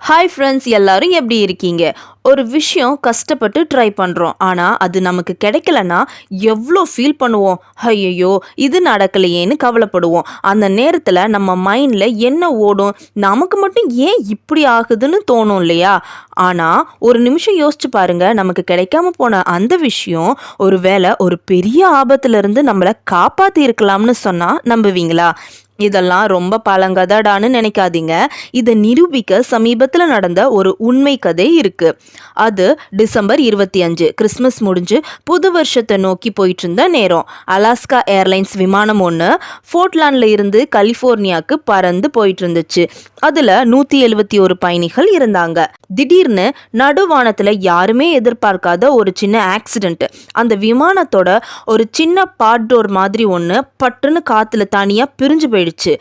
Hi friends, எல்லாரும் எப்படி இருக்கீங்க? ஒரு விஷயம் கஷ்டப்பட்டு ட்ரை பண்ணுறோம், ஆனால் அது நமக்கு கிடைக்கலன்னா எவ்வளோ ஃபீல் பண்ணுவோம். ஐயையோ, இது நடக்கலையேன்னு கவலைப்படுவோம். அந்த நேரத்தில் நம்ம மைண்டில் என்ன ஓடும்? நமக்கு மட்டும் ஏன் இப்படி ஆகுதுன்னு தோணும் இல்லையா? ஆனால் ஒரு நிமிஷம் யோசிச்சு பாருங்க, நமக்கு கிடைக்காம போன அந்த விஷயம் ஒரு வேளை ஒரு பெரிய ஆபத்துலேருந்து நம்மளை காப்பாற்றி இருக்கலாம்னு சொன்னால் நம்புவீங்களா? இதெல்லாம் ரொம்ப பழங்கதடான்னு நினைக்காதீங்க. இதை நிரூபிக்க சமீபத்தில் நடந்த ஒரு உண்மை கதை இருக்கு. அது டிசம்பர் 25 கிறிஸ்மஸ் முடிஞ்சு புது வருஷத்தை நோக்கி போயிட்டு இருந்த நேரம். அலாஸ்கா ஏர்லைன்ஸ் விமானம் ஒன்று போர்ட்லாண்டில் இருந்து கலிஃபோர்னியாவுக்கு பறந்து போயிட்டு இருந்துச்சு. அதில் 171 பயணிகள் இருந்தாங்க. திடீர்னு நடுவானத்தில் யாருமே எதிர்பார்க்காத ஒரு சின்ன ஆக்சிடென்ட். அந்த விமானத்தோட ஒரு சின்ன பார்ட் டோர் மாதிரி ஒன்று பட்டுன்னு காற்றுல தனியாக பிரிஞ்சு போயிடுச்சு.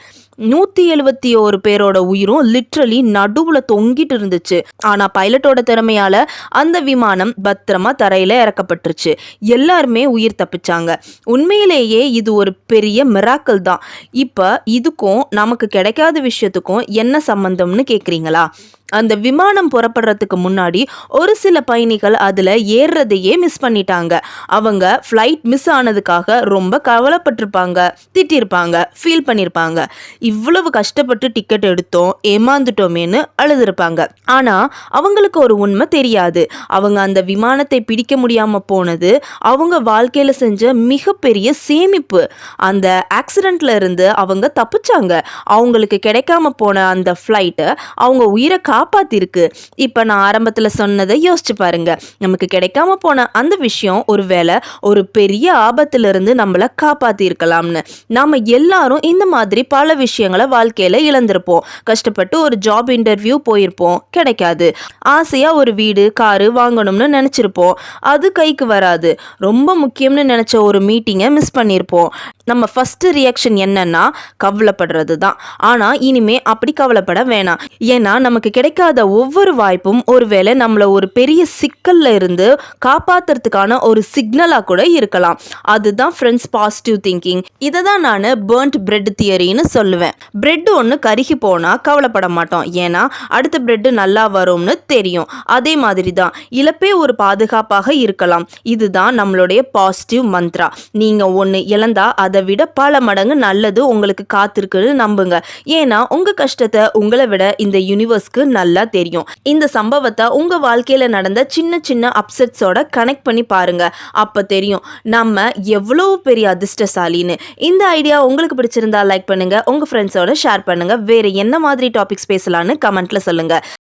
171 பேரோட உயிரும் லிட்ரலி நடுவுல தொங்கிட்டு இருந்துச்சு. ஆனா பைலட்டோட திறமையால அந்த விமானம் பத்திரமா தரையில இறக்கப்பட்டுருச்சு. எல்லாருமே உயிர் தப்பிச்சாங்க. உண்மையிலேயே இது ஒரு பெரிய மிராக்கிள் தான். இப்ப இதுக்கும் நமக்கு கிடைக்காத விஷயத்துக்கும் என்ன சம்பந்தம்னு கேக்குறீங்களா? அந்த விமானம் புறப்படுறதுக்கு முன்னாடி ஒரு சில பயணிகள் அதில் ஏறுறதையே மிஸ் பண்ணிட்டாங்க. அவங்க ஃப்ளைட் மிஸ் ஆனதுக்காக ரொம்ப கவலைப்பட்டிருப்பாங்க, திட்டிருப்பாங்க, ஃபீல் பண்ணியிருப்பாங்க. இவ்வளவு கஷ்டப்பட்டு டிக்கெட் எடுத்தோம், ஏமாந்துட்டோமேன்னு அழுதுருப்பாங்க. ஆனால் அவங்களுக்கு ஒரு உண்மை தெரியாது. அவங்க அந்த விமானத்தை பிடிக்க முடியாமல் போனது அவங்க வாழ்க்கையில் செஞ்ச மிகப்பெரிய சேமிப்பு. அந்த ஆக்சிடெண்ட்ல இருந்து அவங்க தப்பிச்சாங்க. அவங்களுக்கு கிடைக்காம போன அந்த ஃப்ளைட்டை அவங்க உயிரை காப்பாத்திருக்கு. இப்ப நான் ஆரம்பத்துல சொன்னதை யோசிச்சு பாருங்க. நமக்கு கிடைக்காம போன அந்த விஷயம் ஒருவேளை ஒரு பெரிய ஆபத்துல இருந்து நம்மள காப்பாத்தி இருக்கலாம்னு. நாம எல்லாரும் இந்த மாதிரி பல விஷயங்களை வாழ்க்கையில இழந்திருப்போம். கஷ்டப்பட்டு ஒரு ஜாப் இன்டர்வியூ போயிருப்போம், கிடைக்காது. ஆசையா ஒரு வீடு, காரு வாங்கணும்னு நினைச்சிருப்போம், அது கைக்கு வராது. ரொம்ப முக்கியம்னு நினைச்ச ஒரு மீட்டிங்கை மிஸ் பண்ணியிருப்போம். நம்ம ஃபர்ஸ்ட் ரியாக்ஷன் என்னன்னா கவலைப்படுறது தான். ஆனா இனிமே அப்படி கவலைப்பட வேணாம். ஏன்னா நமக்கு கிடைக்காத ஒவ்வொரு வாய்ப்பும் ஒருவேளை நம்மள ஒரு பெரிய சிக்கல்ல இருந்து காப்பாத்துறதுக்கான ஒரு சிக்னலா கூட இருக்கலாம். அதுதான் ஃப்ரெண்ட்ஸ் பாசிட்டிவ் திங்கிங். இதை தான் நான் பர்ன்ட் பிரெட் தியரின்னு சொல்லுவேன். பிரெட் ஒன்று கருகி போனா கவலைப்பட மாட்டோம், ஏன்னா அடுத்த பிரெட் நல்லா வரும்னு தெரியும். அதே மாதிரி தான் இழப்பே ஒரு பாதுகாப்பாக இருக்கலாம். இதுதான் நம்மளுடைய பாசிட்டிவ் மந்த்ரா. நீங்க ஒன்று இழந்தா அதை விட பல மடங்கு நல்லது உங்களுக்கு காத்திருக்குன்னு நம்புங்க. ஏன்னா உங்க கஷ்டத்தை உங்களை விட இந்த யூனிவர்ஸ்க்கு நல்லா தெரியும். இந்த சம்பவத்தை உங்க வாழ்க்கையில நடந்த சின்ன சின்ன அப்செட்ஸோட கனெக்ட் பண்ணி பாருங்க. அப்ப தெரியும் நம்ம எவ்வளவு பெரிய அதிர்ஷ்டசாலின்னு. இந்த ஐடியா உங்களுக்கு பிடிச்சிருந்தா லைக் பண்ணுங்க, உங்க ஃப்ரெண்ட்ஸோட ஷேர் பண்ணுங்க. வேற என்ன மாதிரி டாபிக்ஸ் பேசலான்னு கமெண்ட்ல சொல்லுங்க.